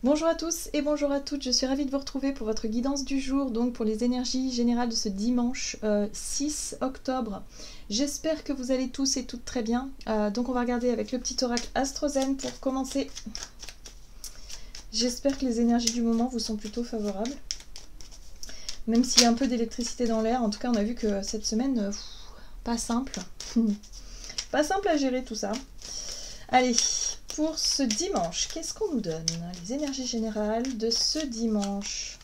Bonjour à tous et bonjour à toutes, je suis ravie de vous retrouver pour votre guidance du jour, donc pour les énergies générales de ce dimanche 6 octobre. J'espère que vous allez tous et toutes très bien. Donc on va regarder avec le petit oracle Astrozen pour commencer. J'espère que les énergies du moment vous sont plutôt favorables. Même s'il y a un peu d'électricité dans l'air, en tout cas on a vu que cette semaine, pas simple. Pas simple à gérer tout ça. Allez, pour ce dimanche, qu'est-ce qu'on nous donne? Les énergies générales de ce dimanche.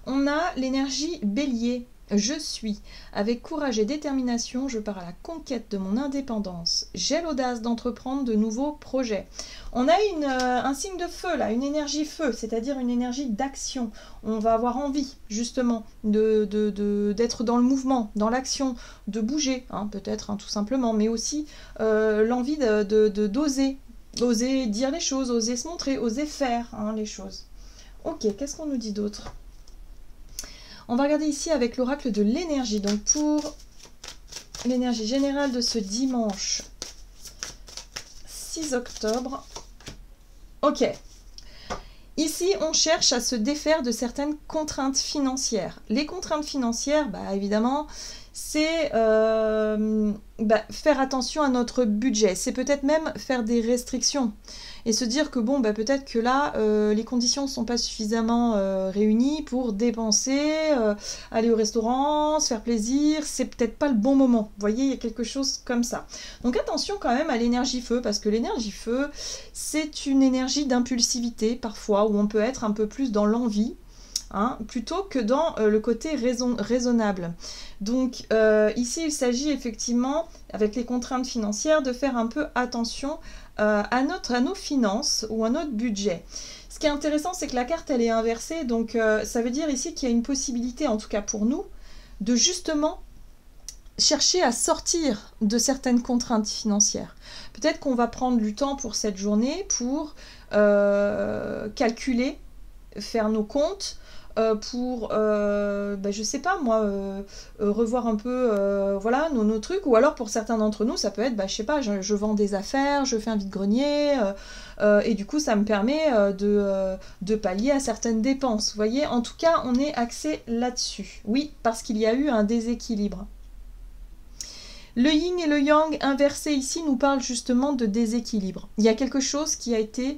On a l'énergie bélier. Je suis. Avec courage et détermination, je pars à la conquête de mon indépendance. J'ai l'audace d'entreprendre de nouveaux projets. On a un signe de feu là, une énergie feu, c'est-à-dire une énergie d'action. On va avoir envie justement d'être dans le mouvement, dans l'action, de bouger, hein, peut-être tout simplement, mais aussi l'envie d'oser. Oser dire les choses, oser se montrer, oser faire les choses. Ok, qu'est-ce qu'on nous dit d'autre? On va regarder ici avec l'oracle de l'énergie. Donc pour l'énergie générale de ce dimanche 6 octobre. Ok. Ici, on cherche à se défaire de certaines contraintes financières. Les contraintes financières, évidemment, c'est faire attention à notre budget. C'est peut-être même faire des restrictions et se dire que bon, peut-être que là, les conditions ne sont pas suffisamment réunies pour dépenser, aller au restaurant, se faire plaisir. C'est peut-être pas le bon moment. Vous voyez, il y a quelque chose comme ça. Donc attention quand même à l'énergie feu, parce que l'énergie feu, c'est une énergie d'impulsivité parfois, où on peut être un peu plus dans l'envie. Plutôt que dans le côté raisonnable. Donc ici, il s'agit effectivement, avec les contraintes financières, de faire un peu attention à nos finances ou à notre budget. Ce qui est intéressant, c'est que la carte, elle est inversée, donc ça veut dire ici qu'il y a une possibilité, en tout cas pour nous, de justement chercher à sortir de certaines contraintes financières. Peut-être qu'on va prendre du temps pour cette journée pour calculer, faire nos comptes, pour, je sais pas moi, revoir un peu voilà, nos trucs, ou alors pour certains d'entre nous, ça peut être, je sais pas, je vends des affaires, je fais un vide-grenier, et du coup ça me permet de pallier à certaines dépenses. Vous voyez, en tout cas, on est axé là-dessus. Oui, parce qu'il y a eu un déséquilibre. Le yin et le yang inversé ici nous parlent justement de déséquilibre. Il y a quelque chose qui a été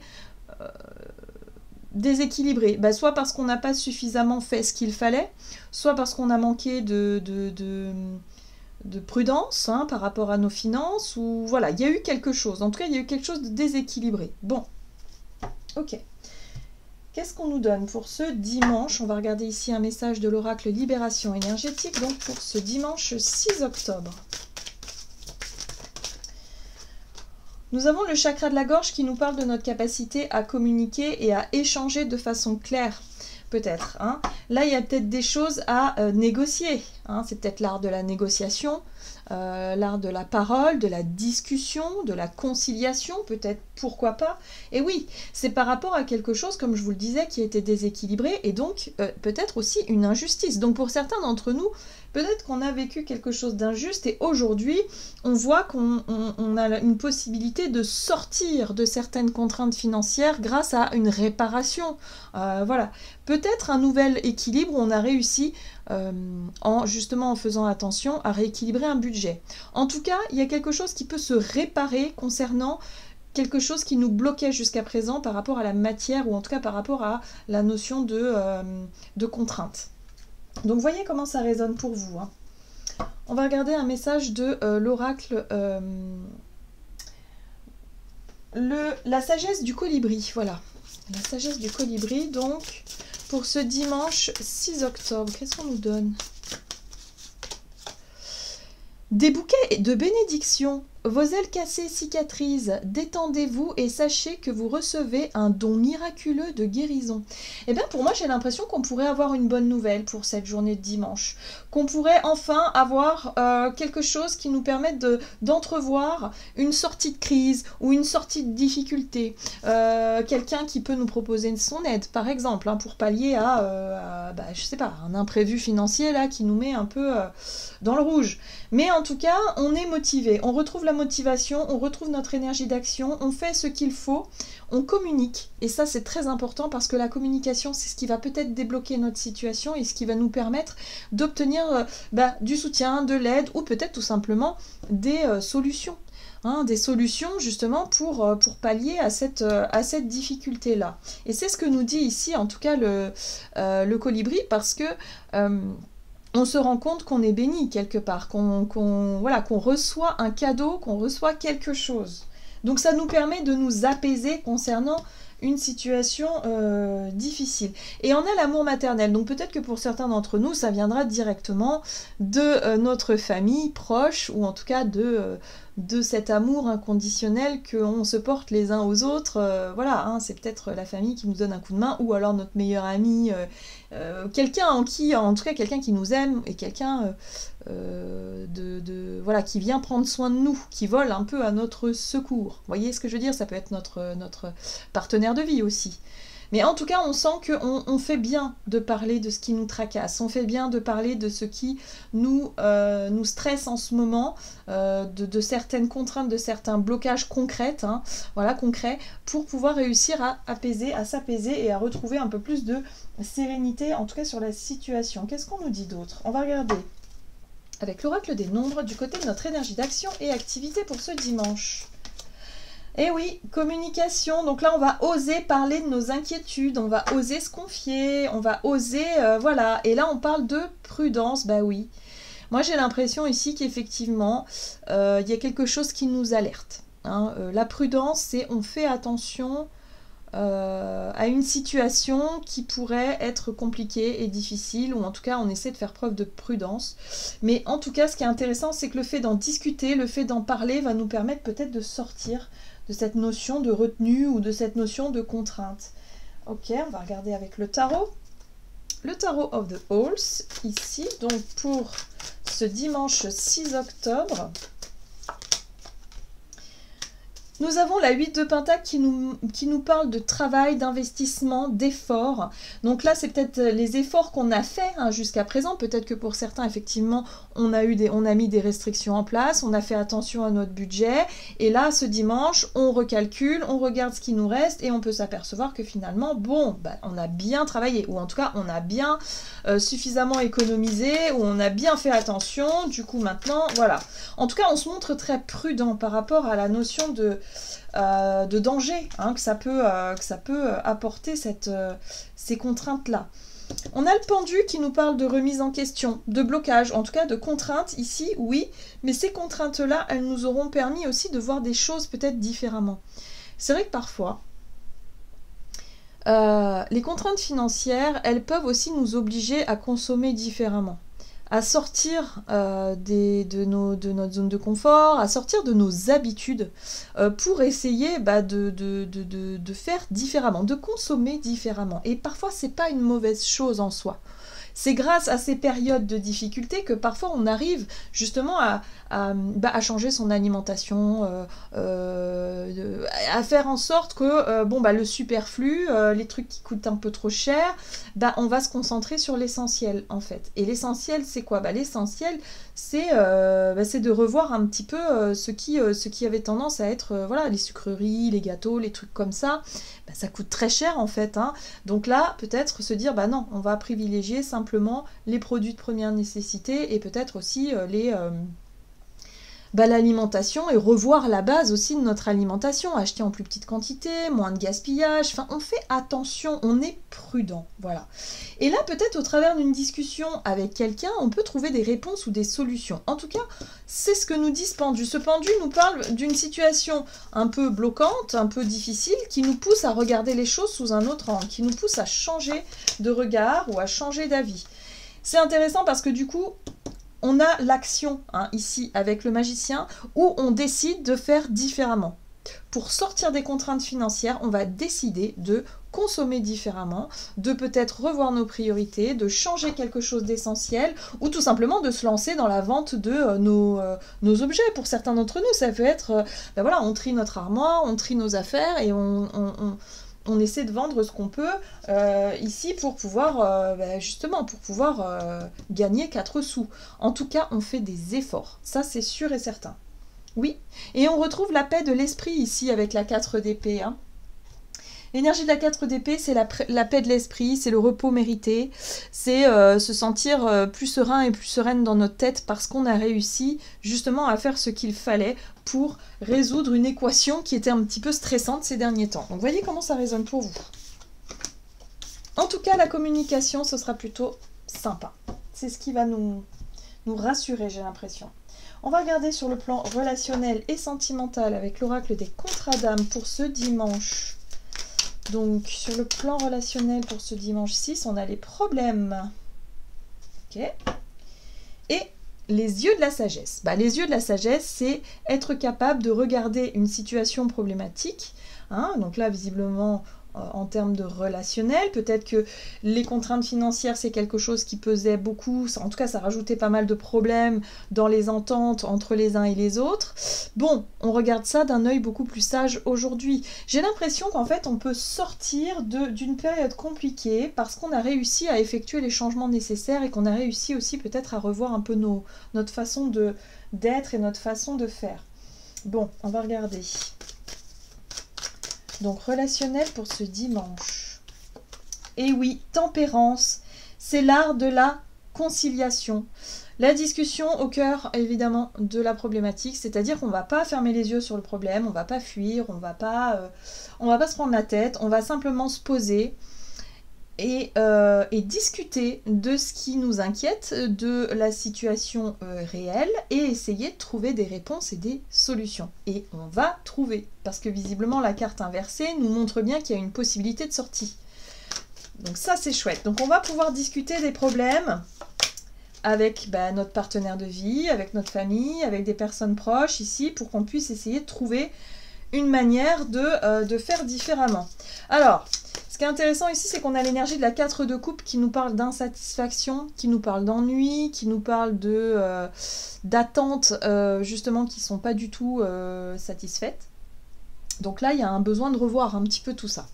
déséquilibré, soit parce qu'on n'a pas suffisamment fait ce qu'il fallait, soit parce qu'on a manqué de prudence par rapport à nos finances, ou voilà, il y a eu quelque chose. En tout cas, il y a eu quelque chose de déséquilibré. Bon, ok. Qu'est-ce qu'on nous donne pour ce dimanche? On va regarder ici un message de l'oracle Libération énergétique, donc pour ce dimanche 6 octobre. Nous avons le chakra de la gorge qui nous parle de notre capacité à communiquer et à échanger de façon claire, peut-être. Là, il y a peut-être des choses à négocier. C'est peut-être l'art de la négociation, l'art de la parole, de la discussion, de la conciliation, peut-être, pourquoi pas. Et oui, c'est par rapport à quelque chose, comme je vous le disais, qui était déséquilibré, et donc peut-être aussi une injustice. Donc pour certains d'entre nous, peut-être qu'on a vécu quelque chose d'injuste, et aujourd'hui, on voit qu'on a une possibilité de sortir de certaines contraintes financières grâce à une réparation. Voilà, peut-être un nouvel équilibre où on a réussi justement en faisant attention à rééquilibrer un budget. En tout cas, il y a quelque chose qui peut se réparer concernant quelque chose qui nous bloquait jusqu'à présent par rapport à la matière, ou en tout cas par rapport à la notion de contrainte. Donc voyez comment ça résonne pour vous. On va regarder un message de l'oracle la sagesse du colibri. Voilà, la sagesse du colibri, donc pour ce dimanche 6 octobre. Qu'est-ce qu'on nous donne? Des bouquets de bénédiction. Vos ailes cassées cicatrisent, détendez-vous et sachez que vous recevez un don miraculeux de guérison. Eh bien pour moi j'ai l'impression qu'on pourrait avoir une bonne nouvelle pour cette journée de dimanche, qu'on pourrait enfin avoir quelque chose qui nous permette d'entrevoir une sortie de crise ou une sortie de difficulté, quelqu'un qui peut nous proposer son aide par exemple, pour pallier à je sais pas, un imprévu financier là qui nous met un peu dans le rouge. Mais en tout cas on est motivé, on retrouve la motivation, on retrouve notre énergie d'action, on fait ce qu'il faut, on communique. Et ça, c'est très important parce que la communication, c'est ce qui va peut-être débloquer notre situation et ce qui va nous permettre d'obtenir du soutien, de l'aide ou peut-être tout simplement des solutions. Des solutions justement pour pallier à cette difficulté-là. Et c'est ce que nous dit ici, en tout cas, le colibri, parce que on se rend compte qu'on est béni quelque part, qu'on reçoit un cadeau, qu'on reçoit quelque chose. Donc ça nous permet de nous apaiser concernant une situation difficile. Et on a l'amour maternel, donc peut-être que pour certains d'entre nous, ça viendra directement de notre famille proche, ou en tout cas de cet amour inconditionnel qu'on se porte les uns aux autres. C'est peut-être la famille qui nous donne un coup de main, ou alors notre meilleur ami, quelqu'un quelqu'un qui nous aime, et quelqu'un qui vient prendre soin de nous, qui vole un peu à notre secours. Vous voyez ce que je veux dire? Ça peut être notre partenaire de vie aussi. Mais en tout cas, on sent qu'on fait bien de parler de ce qui nous tracasse, on fait bien de parler de ce qui nous stresse en ce moment, de certaines contraintes, de certains blocages concrets, concrets, pour pouvoir réussir à s'apaiser et à retrouver un peu plus de sérénité, en tout cas sur la situation. Qu'est-ce qu'on nous dit d'autre? On va regarder avec l'oracle des nombres du côté de notre énergie d'action et activité pour ce dimanche. Et oui, communication, donc là on va oser parler de nos inquiétudes, on va oser se confier, on va oser, et là on parle de prudence, oui. Moi j'ai l'impression ici qu'effectivement, il y a quelque chose qui nous alerte. La prudence, c'est on fait attention à une situation qui pourrait être compliquée et difficile, ou en tout cas on essaie de faire preuve de prudence. Mais en tout cas ce qui est intéressant, c'est que le fait d'en discuter, le fait d'en parler va nous permettre peut-être de sortir de cette notion de retenue ou de cette notion de contrainte. Ok, on va regarder avec le tarot. Le tarot of the Owls, ici, donc pour ce dimanche 6 octobre. Nous avons la 8 de Pentacle qui nous parle de travail, d'investissement, d'efforts. Donc là, c'est peut-être les efforts qu'on a faits jusqu'à présent. Peut-être que pour certains, effectivement, on a mis des restrictions en place, on a fait attention à notre budget. Et là, ce dimanche, on recalcule, on regarde ce qui nous reste et on peut s'apercevoir que finalement, on a bien travaillé. Ou en tout cas, on a bien suffisamment économisé, ou on a bien fait attention. Du coup, maintenant, voilà. En tout cas, on se montre très prudent par rapport à la notion de danger que ça peut apporter ces contraintes-là. On a le pendu qui nous parle de remise en question, de blocage, en tout cas de contraintes ici, oui, mais ces contraintes-là, elles nous auront permis aussi de voir des choses peut-être différemment. C'est vrai que parfois, les contraintes financières, elles peuvent aussi nous obliger à consommer différemment, à sortir de notre zone de confort, à sortir de nos habitudes pour essayer de faire différemment, de consommer différemment. Et parfois, c'est pas une mauvaise chose en soi. C'est grâce à ces périodes de difficulté que parfois on arrive justement à changer son alimentation, à faire en sorte que le superflu, les trucs qui coûtent un peu trop cher, on va se concentrer sur l'essentiel en fait. Et l'essentiel c'est quoi? L'essentiel c'est de revoir un petit peu ce qui avait tendance à être les sucreries, les gâteaux, les trucs comme ça. Ça coûte très cher en fait. Donc là, peut-être se dire, non, on va privilégier simplement les produits de première nécessité et peut-être aussi l'alimentation et revoir la base aussi de notre alimentation, acheter en plus petite quantité, moins de gaspillage, on fait attention, on est prudent, voilà. Et là, peut-être au travers d'une discussion avec quelqu'un, on peut trouver des réponses ou des solutions. En tout cas, c'est ce que nous dit ce pendu. Ce pendu nous parle d'une situation un peu bloquante, un peu difficile, qui nous pousse à regarder les choses sous un autre angle, qui nous pousse à changer de regard ou à changer d'avis. C'est intéressant parce que du coup, on a l'action ici avec le magicien où on décide de faire différemment. Pour sortir des contraintes financières, on va décider de consommer différemment, de peut-être revoir nos priorités, de changer quelque chose d'essentiel ou tout simplement de se lancer dans la vente de nos objets. Pour certains d'entre nous, ça peut être, on trie notre armoire, on trie nos affaires et on essaie de vendre ce qu'on peut ici pour pouvoir, gagner 4 sous. En tout cas, on fait des efforts. Ça, c'est sûr et certain. Oui, et on retrouve la paix de l'esprit ici avec la 4 d'épée. Hein. L'énergie de la 4 d'épée, c'est la paix de l'esprit, c'est le repos mérité, c'est se sentir plus serein et plus sereine dans notre tête parce qu'on a réussi justement à faire ce qu'il fallait pour résoudre une équation qui était un petit peu stressante ces derniers temps. Donc voyez comment ça résonne pour vous. En tout cas, la communication, ce sera plutôt sympa. C'est ce qui va nous rassurer, j'ai l'impression. On va regarder sur le plan relationnel et sentimental avec l'oracle des contrats d'âme pour ce dimanche. Donc, sur le plan relationnel pour ce dimanche 6, on a les problèmes. Ok. Et les yeux de la sagesse. Bah, les yeux de la sagesse, c'est être capable de regarder une situation problématique. Hein, donc là, visiblement, en termes de relationnel, peut-être que les contraintes financières, c'est quelque chose qui pesait beaucoup. En tout cas, ça rajoutait pas mal de problèmes dans les ententes entre les uns et les autres. Bon, on regarde ça d'un œil beaucoup plus sage aujourd'hui. J'ai l'impression qu'en fait, on peut sortir d'une période compliquée parce qu'on a réussi à effectuer les changements nécessaires et qu'on a réussi aussi peut-être à revoir un peu notre façon d'être et notre façon de faire. Bon, on va regarder. Donc, relationnel pour ce dimanche. Et oui, tempérance, c'est l'art de la conciliation. La discussion au cœur, évidemment, de la problématique, c'est-à-dire qu'on ne va pas fermer les yeux sur le problème, on ne va pas fuir, on ne va pas se prendre la tête, on va simplement se poser et discuter de ce qui nous inquiète, de la situation réelle, et essayer de trouver des réponses et des solutions. Et on va trouver, parce que visiblement la carte inversée nous montre bien qu'il y a une possibilité de sortie. Donc ça c'est chouette. Donc on va pouvoir discuter des problèmes avec notre partenaire de vie, avec notre famille, avec des personnes proches ici, pour qu'on puisse essayer de trouver une manière de faire différemment. Alors, ce qui est intéressant ici, c'est qu'on a l'énergie de la 4 de coupe qui nous parle d'insatisfaction, qui nous parle d'ennui, qui nous parle d'attentes justement qui ne sont pas du tout satisfaites. Donc là, il y a un besoin de revoir un petit peu tout ça.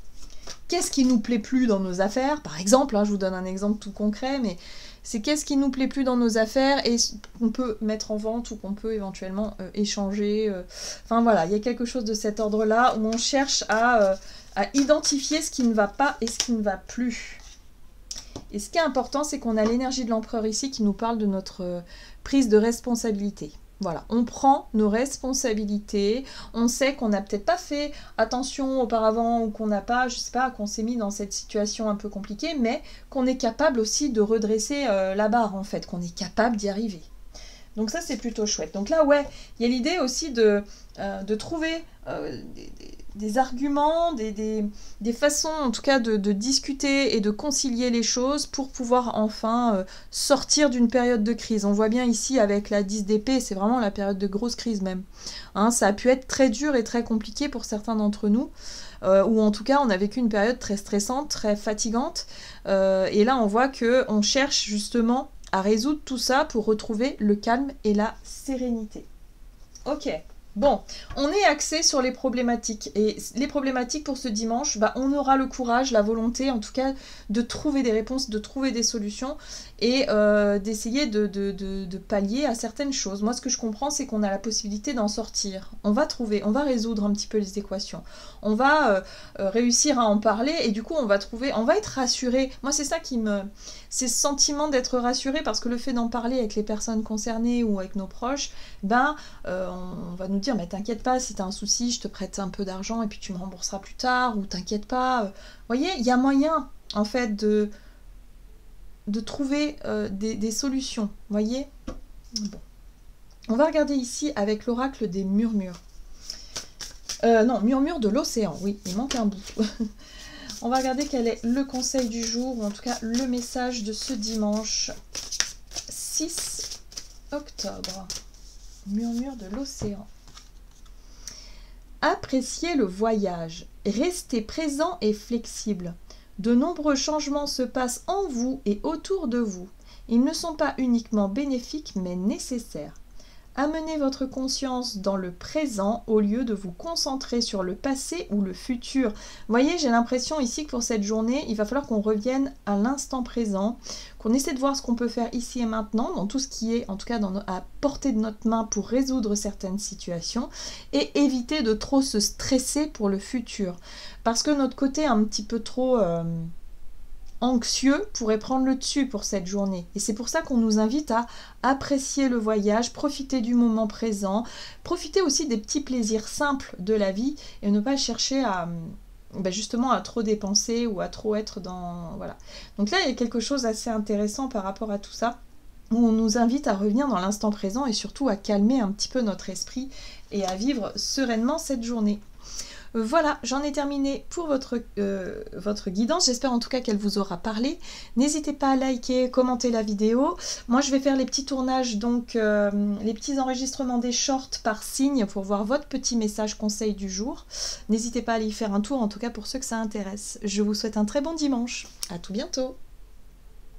Qu'est-ce qui nous plaît plus dans nos affaires? Par exemple, je vous donne un exemple tout concret, mais c'est qu'est-ce qui nous plaît plus dans nos affaires et qu'on peut mettre en vente ou qu'on peut éventuellement échanger. Enfin voilà, il y a quelque chose de cet ordre-là où on cherche à identifier ce qui ne va pas et ce qui ne va plus. Et ce qui est important, c'est qu'on a l'énergie de l'empereur ici qui nous parle de notre prise de responsabilité. Voilà, on prend nos responsabilités, on sait qu'on n'a peut-être pas fait attention auparavant ou qu'on n'a pas, je sais pas, qu'on s'est mis dans cette situation un peu compliquée, mais qu'on est capable aussi de redresser la barre en fait, qu'on est capable d'y arriver. Donc ça c'est plutôt chouette. Donc là ouais, il y a l'idée aussi de trouver des arguments, des façons en tout cas de discuter et de concilier les choses pour pouvoir enfin sortir d'une période de crise. On voit bien ici avec la 10 d'épée, c'est vraiment la période de grosse crise même. Hein, ça a pu être très dur et très compliqué pour certains d'entre nous, ou en tout cas on a vécu une période très stressante, très fatigante, et là on voit qu'on cherche justement à résoudre tout ça pour retrouver le calme et la sérénité. Ok. Bon, on est axé sur les problématiques. Et les problématiques pour ce dimanche, on aura le courage, la volonté en tout cas de trouver des réponses, de trouver des solutions et d'essayer de pallier à certaines choses. Moi, ce que je comprends, c'est qu'on a la possibilité d'en sortir. On va trouver, on va résoudre un petit peu les équations. On va réussir à en parler et du coup, on va être rassuré. Moi, c'est ça qui me... C'est ce sentiment d'être rassuré parce que le fait d'en parler avec les personnes concernées ou avec nos proches, on va nous dire mais t'inquiète pas, si t'as un souci, je te prête un peu d'argent et puis tu me rembourseras plus tard, ou t'inquiète pas. Vous voyez, il y a moyen en fait de trouver des solutions. Vous voyez. Bon. On va regarder ici avec l'oracle des murmures. Non, murmure de l'océan, oui, il manque un bout. On va regarder quel est le conseil du jour, ou en tout cas le message de ce dimanche 6 octobre. Murmure de l'océan. Appréciez le voyage, restez présent et flexible. De nombreux changements se passent en vous et autour de vous. Ils ne sont pas uniquement bénéfiques mais nécessaires. Amenez votre conscience dans le présent au lieu de vous concentrer sur le passé ou le futur. Vous voyez, j'ai l'impression ici que pour cette journée, il va falloir qu'on revienne à l'instant présent, qu'on essaie de voir ce qu'on peut faire ici et maintenant, dans tout ce qui est, en tout cas à portée de notre main pour résoudre certaines situations, et éviter de trop se stresser pour le futur. Parce que notre côté un petit peu trop anxieux pourrait prendre le dessus pour cette journée. Et c'est pour ça qu'on nous invite à apprécier le voyage, profiter du moment présent, profiter aussi des petits plaisirs simples de la vie et ne pas chercher à justement à trop dépenser ou à trop être dans... Voilà. Donc là, il y a quelque chose d'assez intéressant par rapport à tout ça, où on nous invite à revenir dans l'instant présent et surtout à calmer un petit peu notre esprit et à vivre sereinement cette journée. Voilà, j'en ai terminé pour votre guidance. J'espère en tout cas qu'elle vous aura parlé. N'hésitez pas à liker, commenter la vidéo. Moi, je vais faire les petits tournages, donc les petits enregistrements des shorts par signe pour voir votre petit message conseil du jour. N'hésitez pas à aller y faire un tour, en tout cas pour ceux que ça intéresse. Je vous souhaite un très bon dimanche. À tout bientôt.